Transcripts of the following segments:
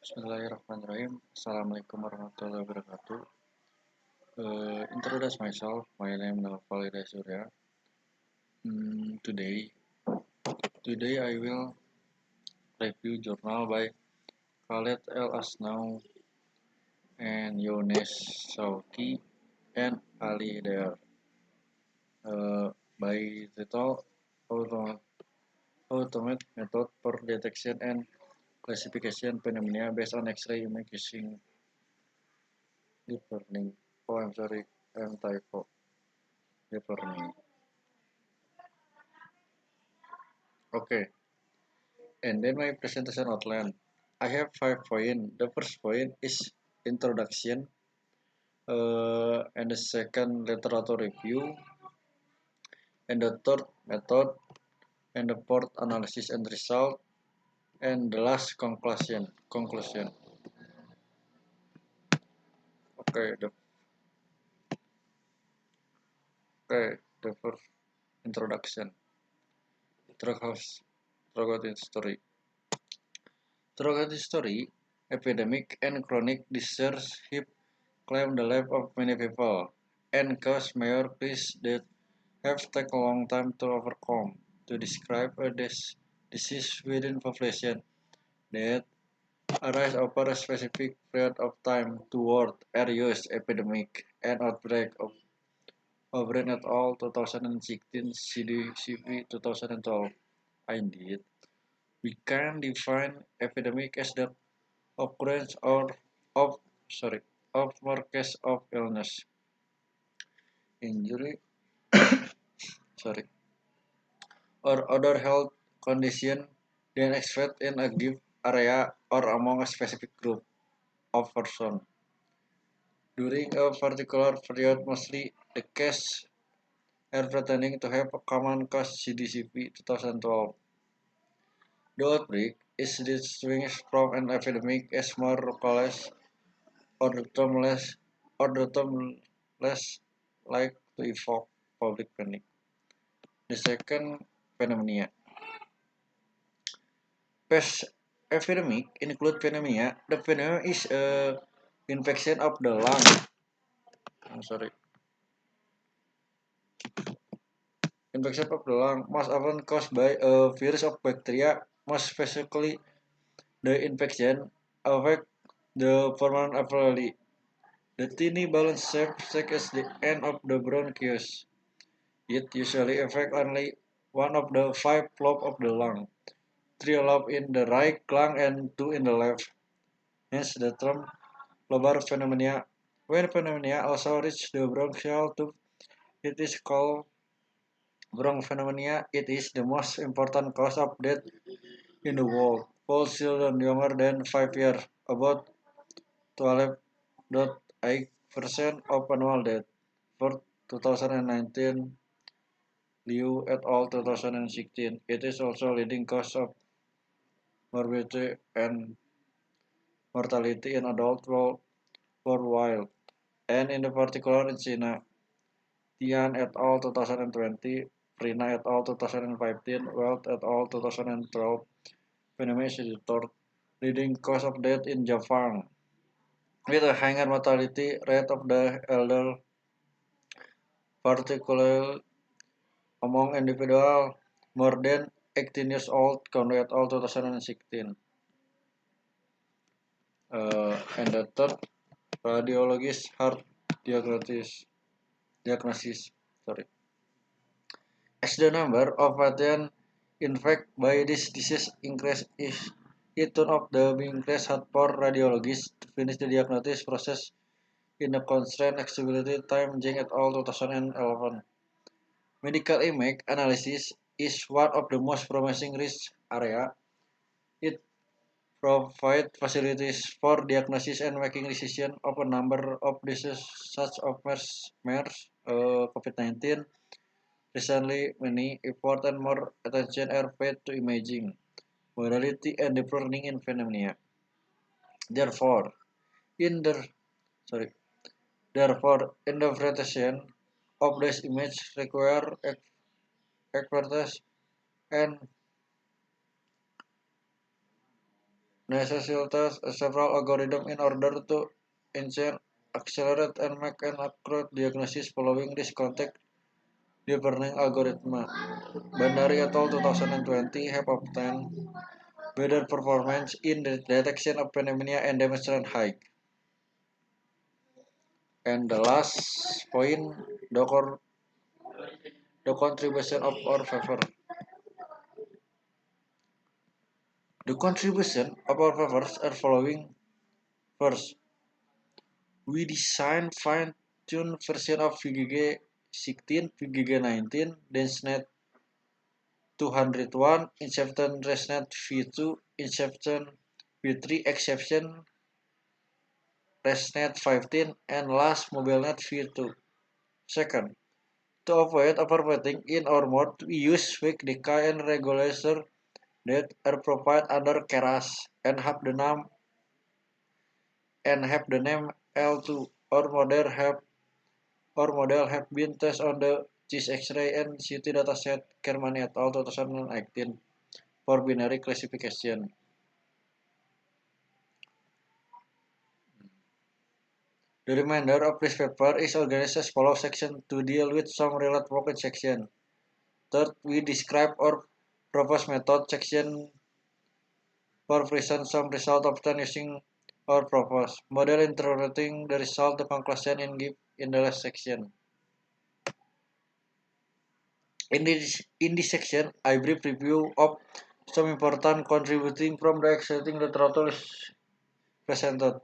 Bismillahirrahmanirrahim. Assalamualaikum warahmatullahi wabarakatuh. Introduce myself. My name is Valida Surya. Today I will review journal by Khaled El Asnau and Younes Shawki and Ali Daer. By title Automate Method for Detection and Classification Pneumonia based on X-ray imaging deep learning. Oh, I'm sorry, I'm typo. Deep learning. Okay. And then my presentation outline. I have 5 points. The first point is introduction, and the second literature review, and the third method, and the fourth analysis and result, and the last conclusion. Okay, the first introduction. Throughout story. Throughout history, epidemic and chronic disease have claimed the life of many people and caused major crises that have taken a long time to overcome. To describe a disease within population that arise over a specific period of time toward areas epidemic and outbreak of O'Brien et al. 2016 CDCP 2012. Indeed, we can define epidemic as the occurrence of of more cases of illness, injury, sorry, or other health condition than expected in a given area or among a specific group of persons. During a particular period, mostly the cases are pretending to have a common cause CDCP 2012. The outbreak is distinguished from an epidemic as more localized or the term less like to evoke public panic. The second, pneumonia. Pest epidemic include pneumonia. The pneumonia is a infection of the lung. Infection of the lung, most often caused by a virus or bacteria. Most specifically, the infection affects the pulmonary alveoli. The tiny balloon shape as the end of the bronchus. It usually affects only one of the 5 lobes of the lung. 3 lobes in the right lung and 2 in the left. Hence the term lobar pneumonia. When pneumonia also reaches the bronchial tube, it is called bronchopneumonia. It is the most important cause of death in the world. For children younger than 5 years, about 12.8% of annual death. For 2019, Liu et al. 2016, it is also leading cause of morbidity and mortality in adults worldwide, and in particular in China. Tian et al. 2020, Prina et al. 2015, Welt et al. 2012, Pneumonia is the third leading cause of death in Japan, with a higher mortality rate of the elder, particularly among individuals more than 18 years old, Conway et al. 2016. And the third, radiologist heart diagnosis. As the number of patients infected by this disease increases, it turns out the being hard for radiologists to finish the diagnosis process in a constrained accessibility time. Jing et al. 2011. Medical image analysis is one of the most promising risk area. It provides facilities for diagnosis and making decisions of a number of diseases such as MERS, COVID-19. Recently, many effort and more attention are paid to imaging, modality, and deep learning in pneumonia. Therefore, in the interpretation of this image require expertise and necessitates several algorithms in order to enhance, accelerate, and make an accurate diagnosis following this context. Deep learning algorithm. Bandari et al. 2020 have obtained better performance in the detection of pneumonia and demonstrate high. And the last point, the contribution of our favor. The contribution of our favors are following. First, we design fine-tuned version of VGG 16, VGG 19, DenseNet 201, Inception ResNet V2, Inception V3, Exception ResNet 15, and last MobileNet V2. Second, to avoid overfitting in our mode, we use weak decay and regulator that are provided under Keras and have the name L2. Our model have been tested on the CIS X-ray and CT dataset Kermani et al. 2018 for binary classification. The remainder of this paper is organized as follows: section to deal with some related work in section. Third, we describe our proposed method. Section for present some result obtained using our proposed model, interpreting the result to conclusion in the last section. In this section, I brief review of some important contributing from the exciting literature is presented.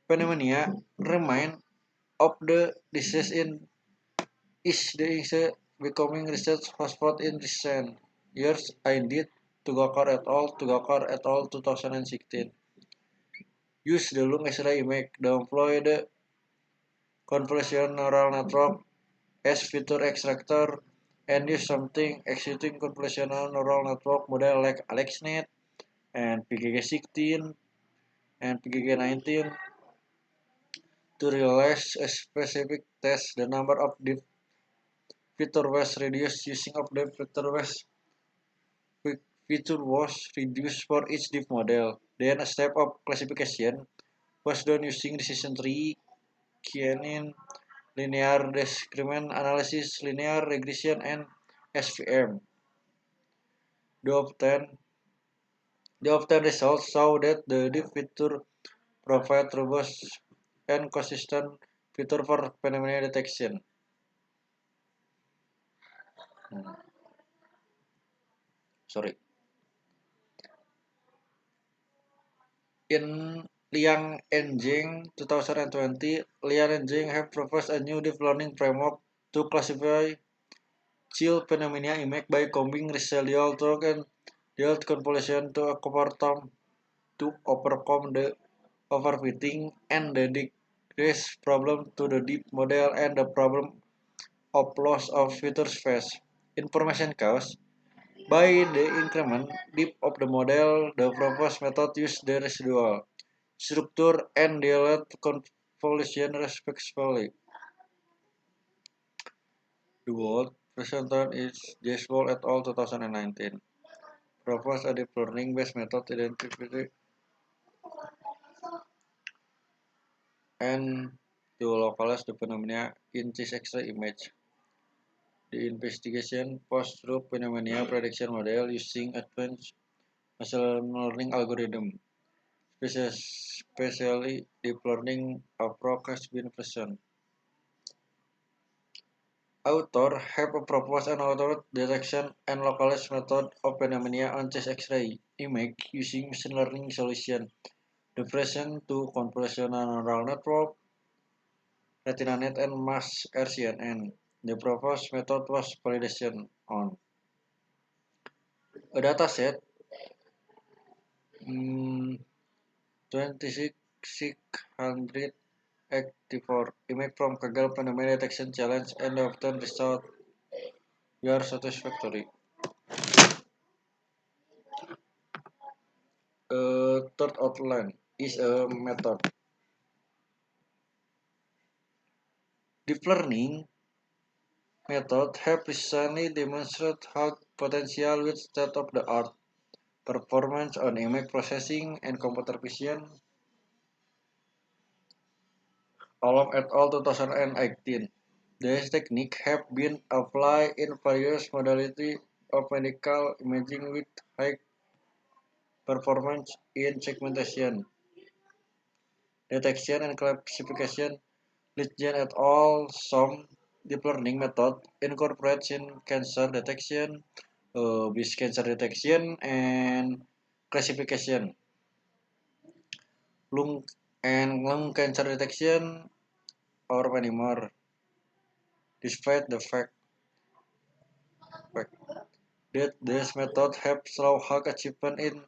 Pneumonia remain of the disease is becoming research hotspot in recent years. Indeed, Tugakar et al. 2016 use the lung X-ray image to employ the convolutional neural network as feature extractor and use something existing convolutional neural network model like AlexNet and PGG16 and PGG19 to realize a specific test. The number of deep feature was reduced using of the feature was reduced for each deep model. Then a step of classification was done using decision tree, Kienin, linear discriminant analysis, linear regression, and SVM. The obtained results show that the deep feature provide robust and consistent feature for pneumonia detection. Sorry. In Liang and Jing 2020, Liang and Jing have proposed a new deep learning framework to classify chill pneumonia image by combining residual talk and yield convolution to overcome the overfitting and the decrease problem to the deep model and the problem of loss of feature space. Information cost. By the increment deep of the model, the proposed method uses the residual structure and yield convolution respectively. The work presented is Jeswol et al. 2019. Proposed a deep learning based method to identify and to localize the phenomena in this X-ray image. The investigation post-through pneumonia prediction model using advanced machine learning algorithm, especially deep learning approach has been present. Authors have proposed an auto detection and localized method of pneumonia on chest X-ray image using machine learning solution. The present to convolutional neural network, RetinaNet, and mass RCNN. The proposed method was validation on a dataset 2684 image from Kaggle Pneumonia Detection Challenge and the obtained result were satisfactory. Third outline is a method. Deep learning method have recently demonstrated how potential with state-of-the-art performance on image processing and computer vision. Olam et al. 2018. These techniques have been applied in various modalities of medical imaging with high performance in segmentation, detection, and classification. Litjen et al. Some deep learning method incorporates in cancer detection, breast cancer detection, and classification. Lung cancer detection or many more. Despite the fact that these methods have slow high achievement in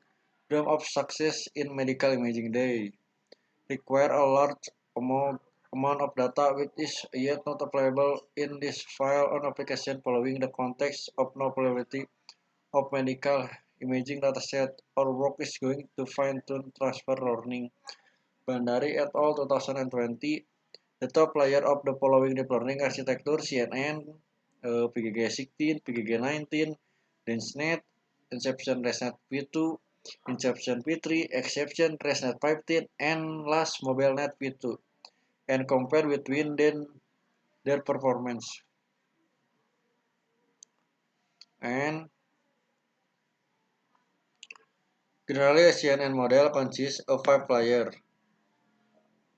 terms of success in medical imaging, they require a large amount of data which is yet not available in this file on application following the context of no availability of medical imaging dataset. Our work is going to fine-tune transfer learning. Bandari et al. 2020. The top layer of the following deep learning architecture: CNN, PGG16, PGG19, DenseNet, Inception ResNet v2, Inception v3, Exception ResNet 15, and last MobileNet v2, and compare between them their performance. And generally, a CNN model consists of 5 layers,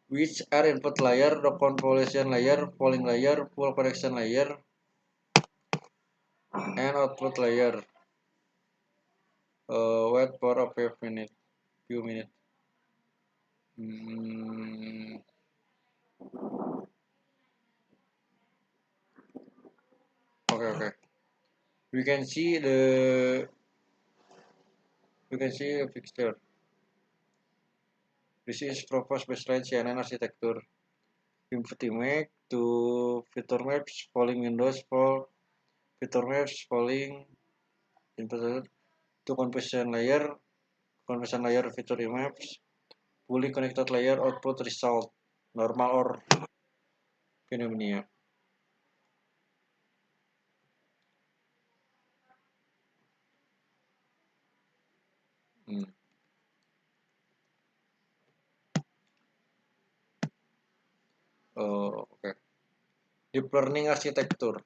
which are input layer, the convolution layer, polling layer, full prediction layer, and output layer. Wait for a few minutes. Okay. We can see the picture. This is proposed baseline CNN architecture. Input image to feature maps, polling windows for feature maps, polling input to conversion layer feature maps, fully connected layer output result, normal or phenomena. Okay. Deep learning architecture.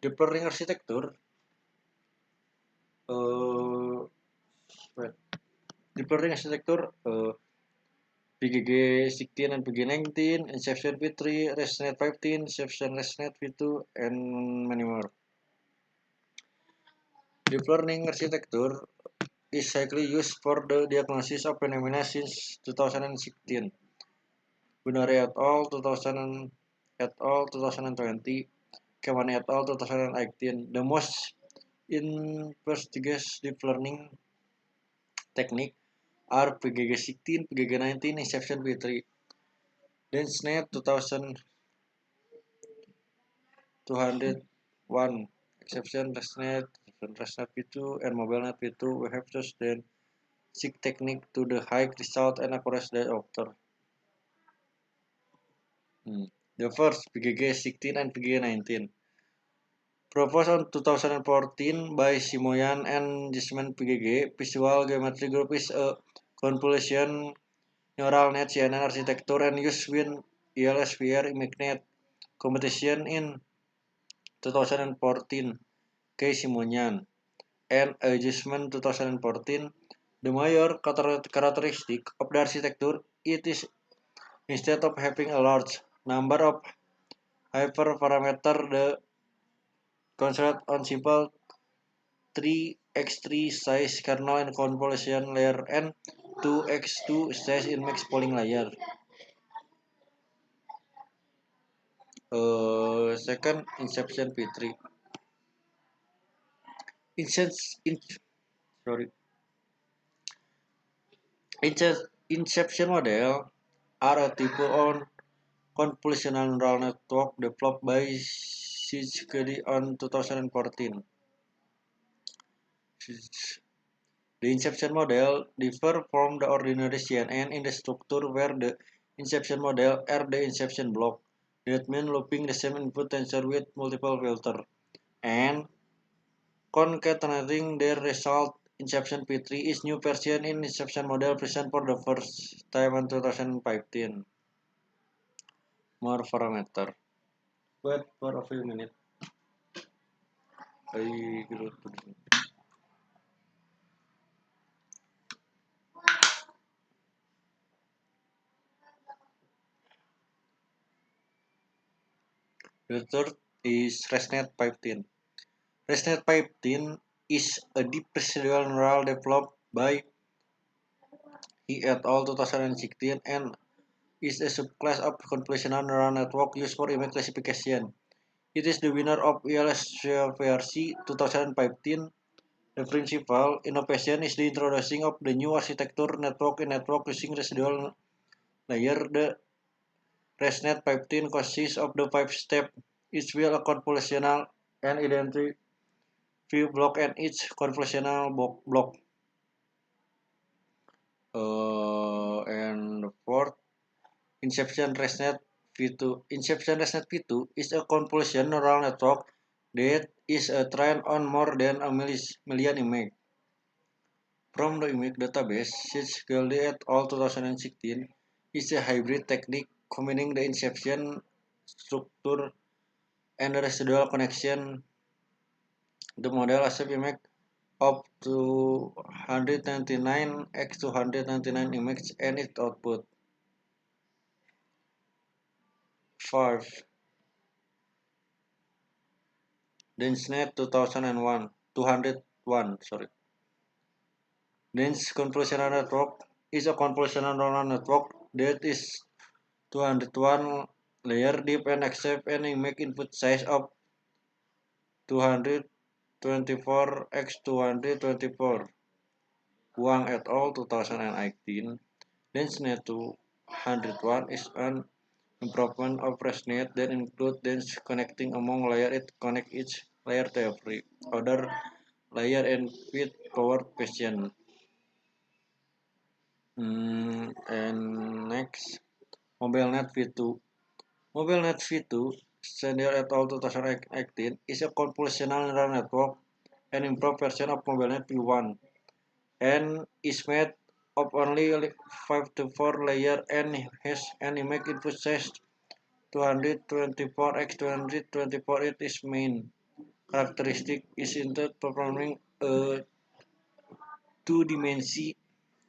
Deep learning architecture. Deep learning architecture. PGG16 and PGG19, Inception v3, ResNet 15, Inception ResNet v2, and many more. Deep learning architecture is cyclically used for the diagnosis of phenomena since 2016. Bandari et al. 2020, Kemani et al. 2018. The most investigated deep learning technique are PGG16, PGG19, Inception v3. DenseNet 201, Exception ResNet v2, and MobileNet v2. We have just then seek technique to the high result and accuracy thereafter. The first, PGG16 and PGG19. Proposed in 2014 by Simoyan and Gisman PGG, Visual Geometry Group is a convolution neural net CNN architecture and used with ELSPR ImageNet competition in 2014. K. Simoyan and Gisman 2014. The major characteristic of the architecture it is instead of having a large number of hyperparameters, the constraint on simple 3x3 size kernel and convolution layer and 2x2 size index polling layer. Second, Inception v3. Inception model are a type of convolutional neural network developed by Szilagyi in 2014. The inception model differs from the ordinary CNN in the structure where the inception model are the inception block. That means looping the same input tensor with multiple filters and concatenating their result Inception P3 is new version in Inception model present for the first time in 2015. More parameter. Wait for a few minutes. I go to the third is ResNet 15. ResNet 15 is a deep procedural neural developed by He et al. 2016 and is a subclass of convolutional neural network used for image classification. It is the winner of ELSVRC 2015. The principal innovation is the introducing of the new architecture network in network using residual layer. The ResNet 15 consists of the 5 steps, each will a convolutional and identity block and each convolutional block. And the fourth, Inception ResNet V2. Inception ResNet V2 is a convolutional neural network that is trained on more than a million images. From the image database, Sitz-Gildy et al. 2016 is a hybrid technique combining the inception structure and the residual connection. The model accepts image up to 199 x 299 images and its output. 5. DenseNet 201. Dense convolutional network is a convolutional neural network that is 201 layer deep and accept an image input size of 224 x 224. Wang et al. 2018. DenseNet 201 is an improvement of ResNet that includes dense connecting among layers. It connects each layer to every other layer and feed power question. And next, MobileNet V2. MobileNet V2, Sender et al. 2018, is a convolutional neural network, an improved version of MobileNet V1, and is made of only 5 to 4 layers and has an image input size 224 x 224. Its main characteristic is instead performing a two-dimensional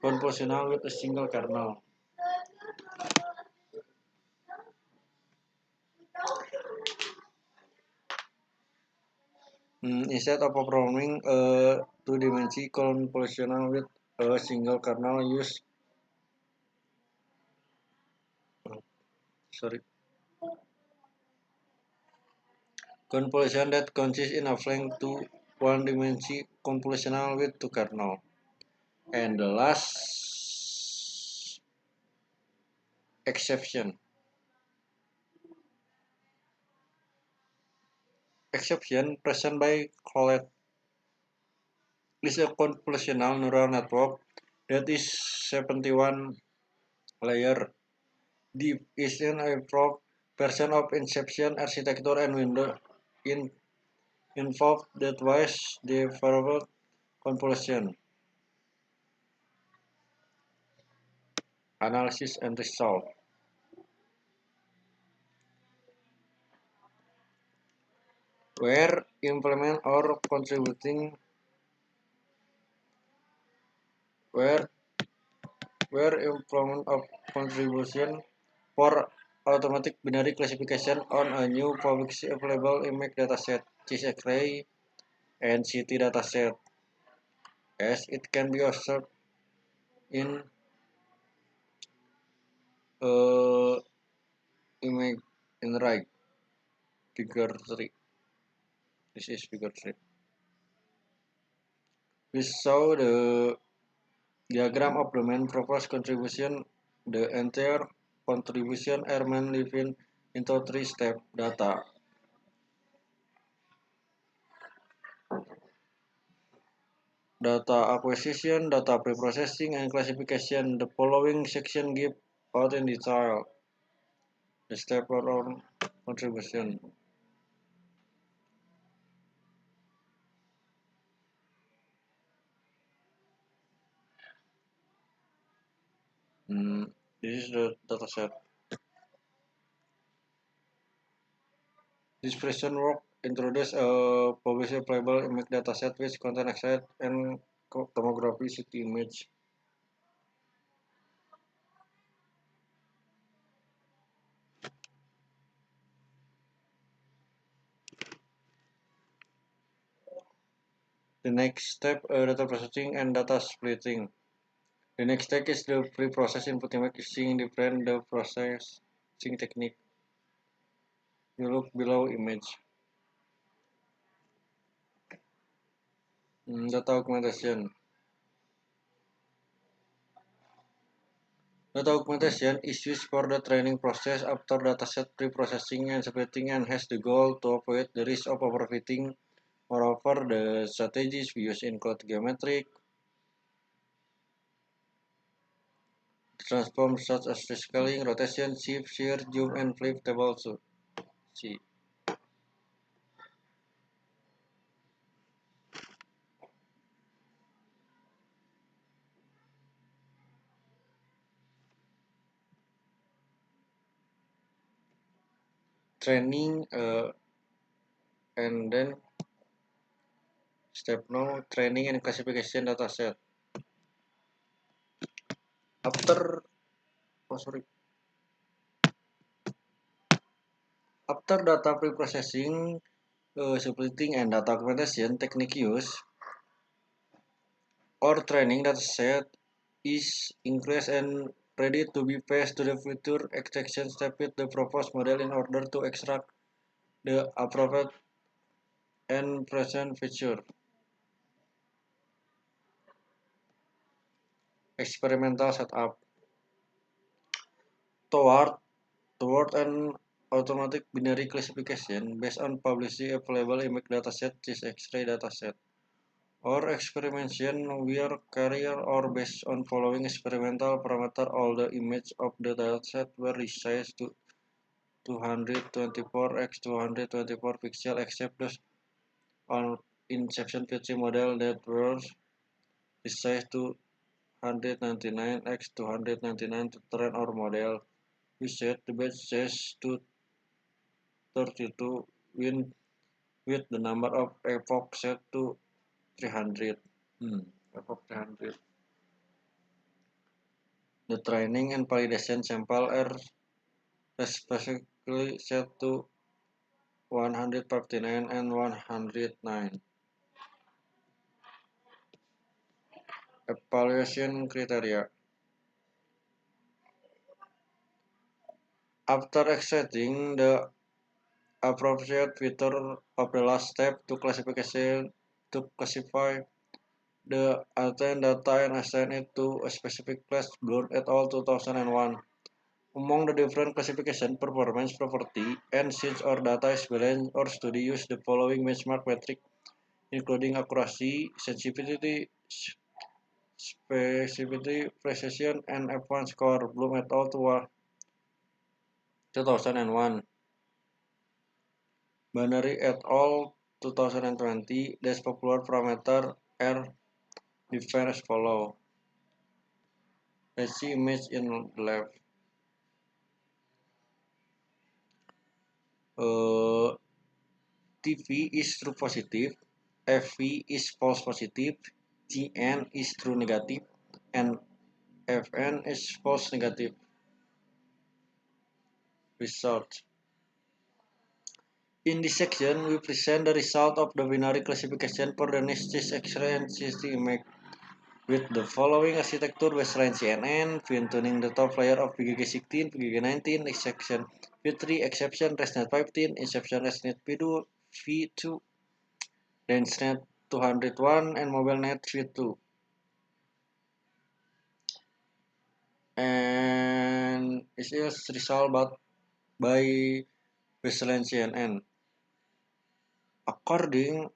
convolutional with a single kernel. Instead of performing a two-dimensional convolutional with a single kernel, convolution that consists in applying to one-dimensional convolutional with two kernels. And the last exception. Exception present by Colette is a convolutional neural network that is 71 layer deep. Is an improved version of Inception architecture and window involved that was the forward convolution. Analysis and result. Where implement or contributing where implement of contribution for automatic binary classification on a new publicly available image dataset, X-ray and CT dataset, as it can be observed in image in right figure 3. This is figure 3. We saw the diagram of the main proposed contribution. The entire contribution Airman living into 3-step data. Data acquisition, data preprocessing, and classification. The following section give out in detail the step around contribution. This is the dataset. This version work introduces a publicly playable image dataset which contains exact and tomography CT image. The next step, data processing and data splitting. The next step is the pre-process input image using different the processing technique. You look below image. Data augmentation. Data augmentation is used for the training process after dataset pre-processing and splitting and has the goal to avoid the risk of overfitting. Moreover, the strategies we use include geometric transforms such as scaling, rotation, shift, shear, zoom, and flip table to see. Training and then step now training and classification dataset. After oh sorry after data pre-processing, splitting and data augmentation technique use or training dataset is increased and ready to be passed to the future extraction step with the proposed model in order to extract the appropriate and present feature. Experimental setup toward toward an automatic binary classification based on publicly available image dataset, this X-ray dataset, or experimentation where carrier or based on following experimental parameter all the image of the dataset were resized to 224 x 224 pixel except those on inception PC model that were resized to 199 x 299 to train our model. We set the base size to 32 with the number of epochs set to 300. Epoch 300. The training and validation sample are respectively set to 159 and 109. Evaluation criteria. After extracting the appropriate feature of the last step to classify the attained data and assign it to a specific class, Bloom et al. 2001. Among the different classification performance property and since our data is balanced, our study use the following benchmark metric including accuracy, sensitivity, specificity, precision, and F1 score. Bloom et al. 2001. Binary et al. 2020. This popular parameter are defined as follow. Let's see image in the left. TV is true positive, FV is false positive, GN is true negative, and FN is false negative. Result. In this section, we present the result of the binary classification for the Nestis X-ray and CT image with the following architecture baseline CNN, fine-tuning the top layer of PGG16, PGG19, exception V3, exception ResNet 15, exception ResNet V2, DenseNet 201, and MobileNet V2. And it is resolved by baseline CNN. According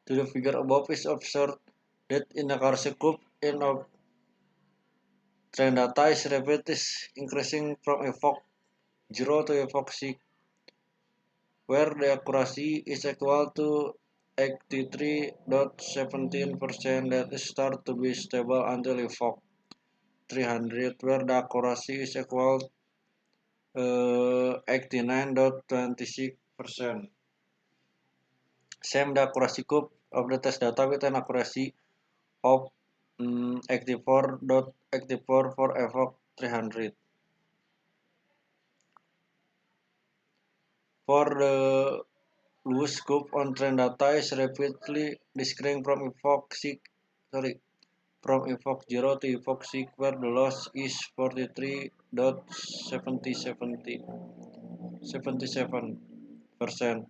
to the figure above, is observed that in the Karsey group in of trend data is rapidly increasing from epoch 0 to epoch 6, where the accuracy is equal to 83.17% that is start to be stable until epoch 300 where the accuracy is equal 89.26%. Same the accuracy curve of the test data with an accuracy of 84.84 for evoke 300. For the loose scope on trend data is rapidly decreasing from epoch 0 to epoch 6 where the loss is 43.77%.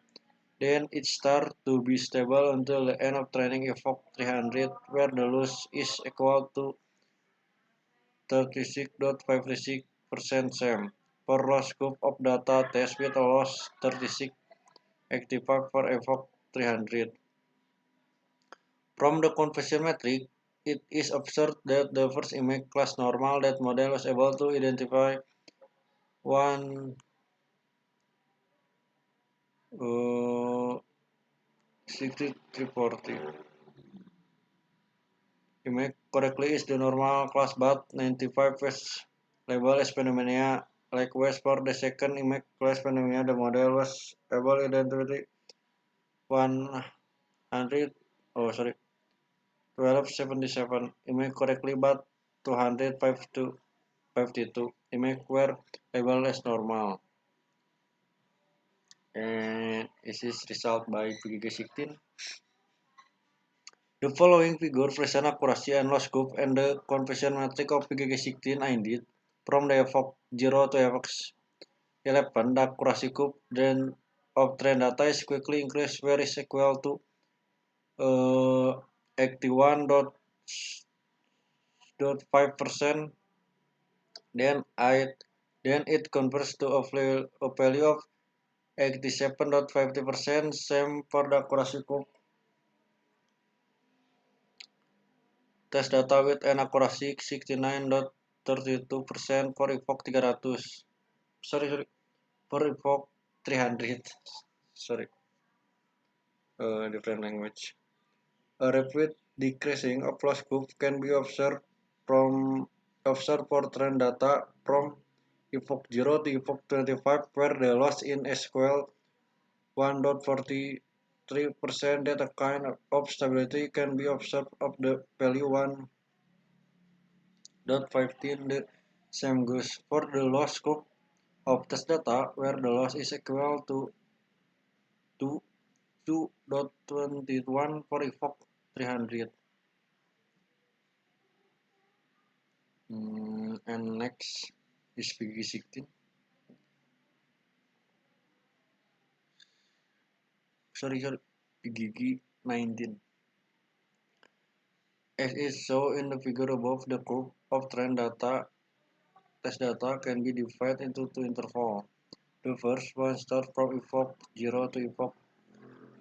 Then it starts to be stable until the end of training epoch 300 where the loss is equal to 36.56% same. For loss scope of data test with a loss 36.85 for epoch 300. From the conversion metric, it is observed that the first image class normal that model was able to identify one 6340 image correctly is the normal class but 95 was labeled as phenomena. Likewise, for the second image class phenomena, the model was able to identify 100 1277 image correctly but 252 image were labeled as normal. And this is result by PGG16. The following figure present accuracy and loss scope and the conversion metric of PGG16 indeed from the epoch 0 to epoch 11. The accuracy curve then of trend data is quickly increased where is equal to 81.5%. Then it converts to a value of 87.50%. Same for the accuracy curve. Test data with an accuracy 69.32% for epoch 300. Sorry. For epoch 300. Sorry. Different language. A rapid decreasing of loss curve can be observed for trend data from epoch 0 to epoch 25 where the loss in SQL 1.43%. That a kind of stability can be observed of the value 1.15. The same goes for the loss scope of test data where the loss is equal to 2.21 for epoch 300. And next is PG16. Sorry, PGG19. As is shown in the figure above, the curve of trend data test data can be divided into two intervals. The first one starts from epoch 0 to epoch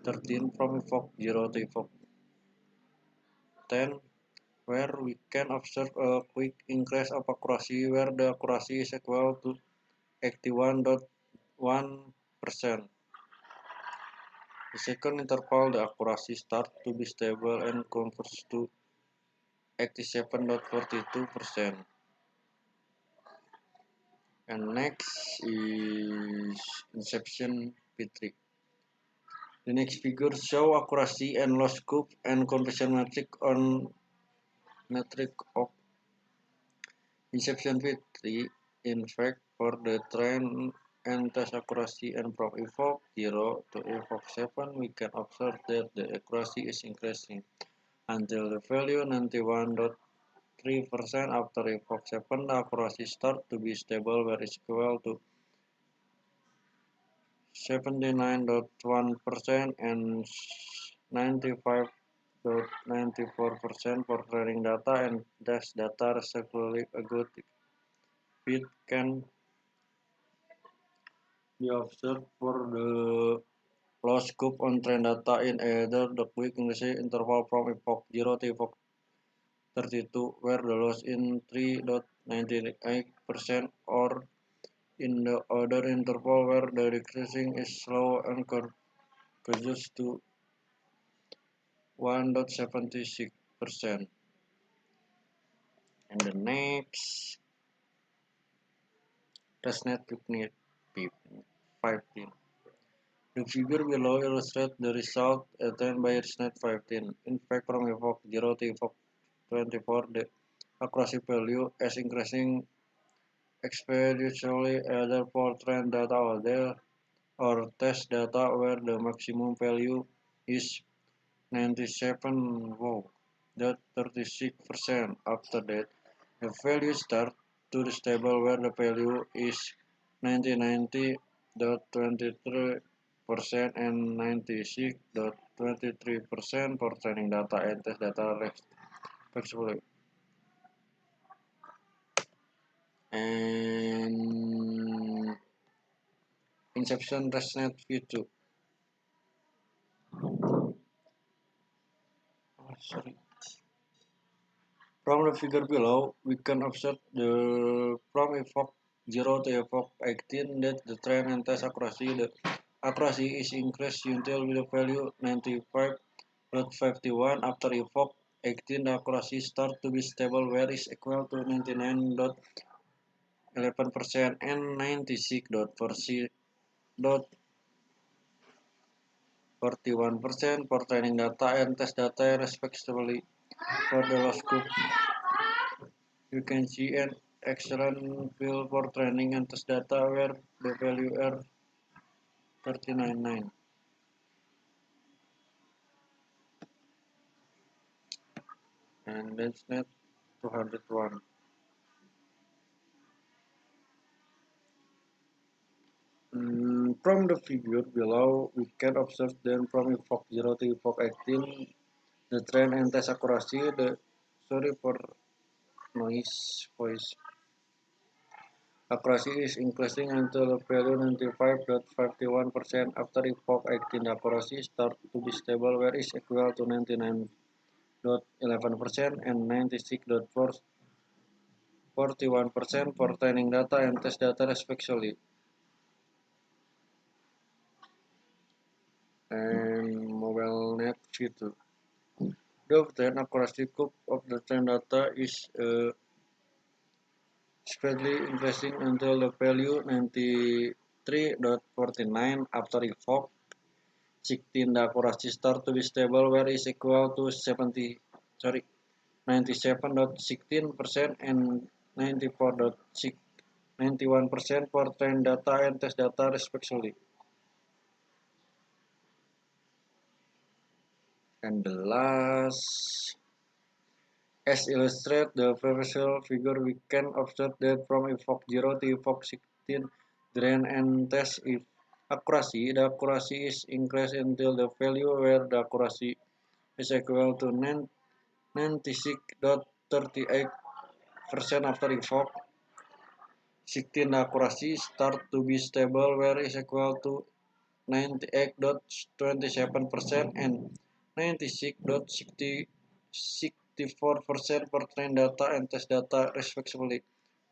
13, from epoch 0 to epoch 10, where we can observe a quick increase of accuracy where the accuracy is equal to 81.1%. The second interval, the accuracy starts to be stable and converges to 87.42%. And next is inception P3. The next figures show accuracy and loss scope and conversion metric of inception P3. In fact, for the trend and test accuracy and from epoch 0 to epoch 7, we can observe that the accuracy is increasing until the value 91.3%. After epoch 7, the accuracy starts to be stable where is equal to 79.1% and 95.94% for training data and test data respectively. A good fit can be observed for the loss scope on trend data in either the quick increasing interval from epoch 0 to epoch 32 where the loss in 3.98% or in the other interval where the decreasing is slow and converges to 1.76%. And the next testnet 15. The figure below illustrates the result attained by ResNet 15. In fact, from epoch 0 to epoch 24, the accuracy value is increasing exponentially either for trend data or test data where the maximum value is 97. Wow, that 36%. After that, the value start to stable where the value is 90.23% and 96.23% for training data and test data respectively. And Inception ResNet V2. Sorry. From the figure below, we can observe the from epoch 0 to epoch 18 that the trend and test accuracy, the accuracy is increased until the value 95.51. After epoch 18, the accuracy start to be stable where is equal to 99.11% and 96.41% for training data and test data respectively. For the loss group, you can see an excellent field for training and test data where the value are 39.9 and that's net 201. From the figure below, we can observe then from epoch 0 to epoch 18, the trend and test accuracy, the sorry for noise voice. Accuracy is increasing until the value 95.51%. After epoch 18, the accuracy start to be stable where is equal to 99.11% and 96.41% for training data and test data respectively. And MobileNet V2. The obtained accuracy curve of the trend data is steadily increasing until the value 93.49. After epoch 16, the accuracy start to be stable where is equal to 97.16% and 94.91% for trend data and test data respectively. And the last, as illustrated the previous figure, we can observe that from epoch 0 to epoch 16, drain and test accuracy, the accuracy is increased until the value where the accuracy is equal to 96.38% after epoch 16. The accuracy start to be stable where is equal to 98.27% and 96.64% for train data and test data respectively.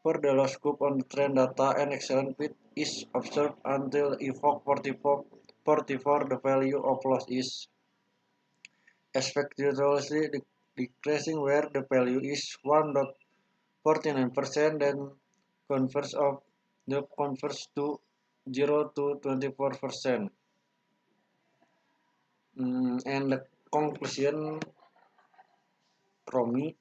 For the loss group on the train data and excellent fit is observed until epoch 44, the value of loss is expectedly decreasing where the value is 1.49%, then converts to 0 to 24%. And the conclusion from me,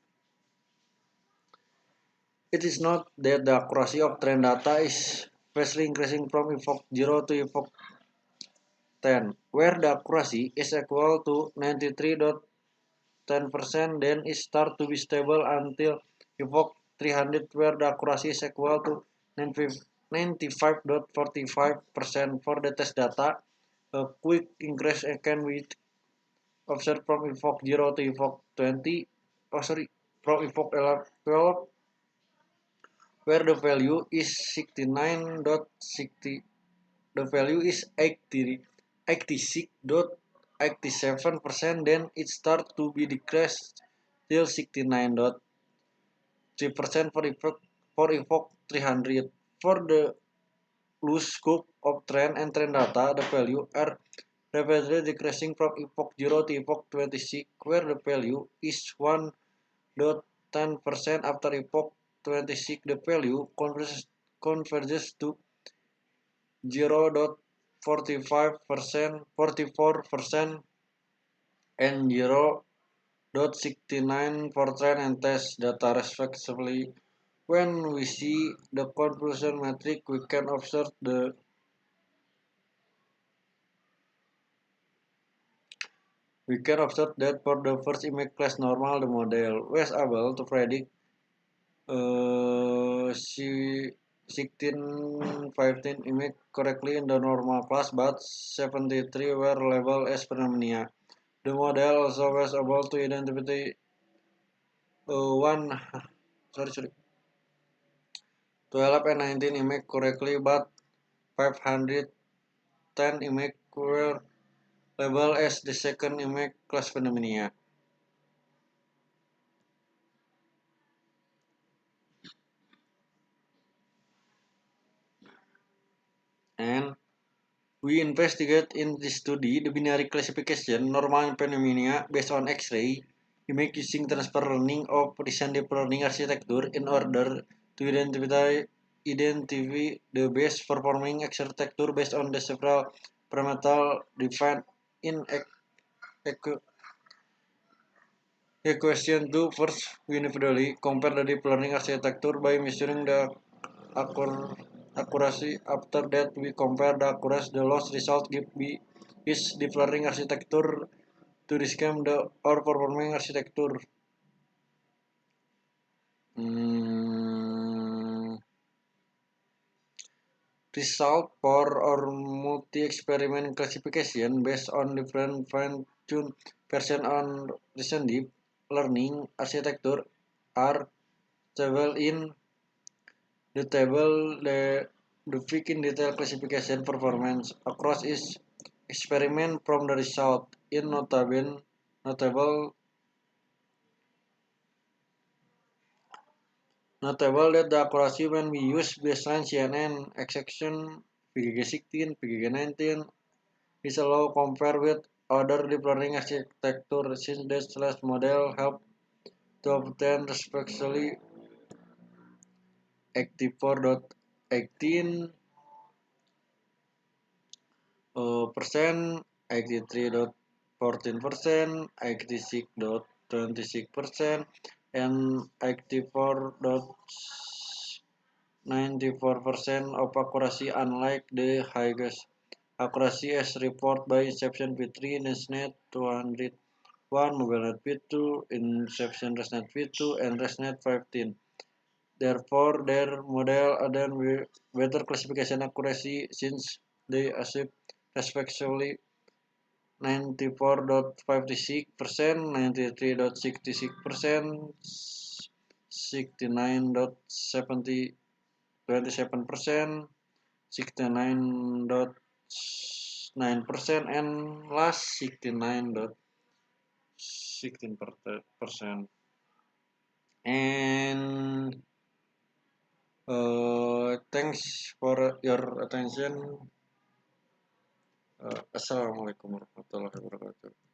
it is not that the accuracy of trend data is vastly increasing from epoch 0 to epoch 10, where the accuracy is equal to 93.10%, then it starts to be stable until epoch 300, where the accuracy is equal to 95.45% for the test data. A quick increase can be observed from epoch 0 to epoch 20, from epoch 12, where the value is 69.60, the value is 86.87%, then it starts to be decreased till 69.3% for epoch 300. For the loose scope of trend and trend data, the value are rapidly decreasing from epoch 0 to epoch 26, where the value is 1. 10% after epoch 26. The value converges to 0.45%, 44%, and 0.69% and test data respectively. When we see the conversion metric, we can observe that for the first image class normal, the model was able to predict 1615 image correctly in the normal class, but 73 were labeled as pneumonia. The model also was able to identify 12 and 19 image correctly, but 510 image were labeled as the second image class pneumonia. And we investigate in this study the binary classification normal pneumonia based on X-ray image using transfer learning of recent deep learning architecture in order to identify the best performing architecture based on the several parameters defined in equation 2. First, we individually compare the deep learning architecture by measuring the accuracy. After that, we compare the accuracy. The loss result give is deep learning architecture to describe the or performing architecture. Result for our multi-experiment classification based on different fine-tuned version on recent deep learning architecture are table in the table. The peak in detail classification performance across each experiment from the result in notable that the accuracy when we use baseline CNN exception PGG16, PGG19 is allowed compare with other deep learning architecture since the slash model help to obtain respectively 84.18% 83.14%, 86.26%, and 84.94% of accuracy, unlike the highest accuracy as reported by Inception v3, NestNet 201, MobileNet v2, Inception ResNet v2, and ResNet 15. Therefore, their model had better classification accuracy since they achieve respectively 94.56%, 93.66%, 69.27%, 69.9%, and last 69.16%. And thanks for your attention. Assalamualaikum warahmatullahi wabarakatuh.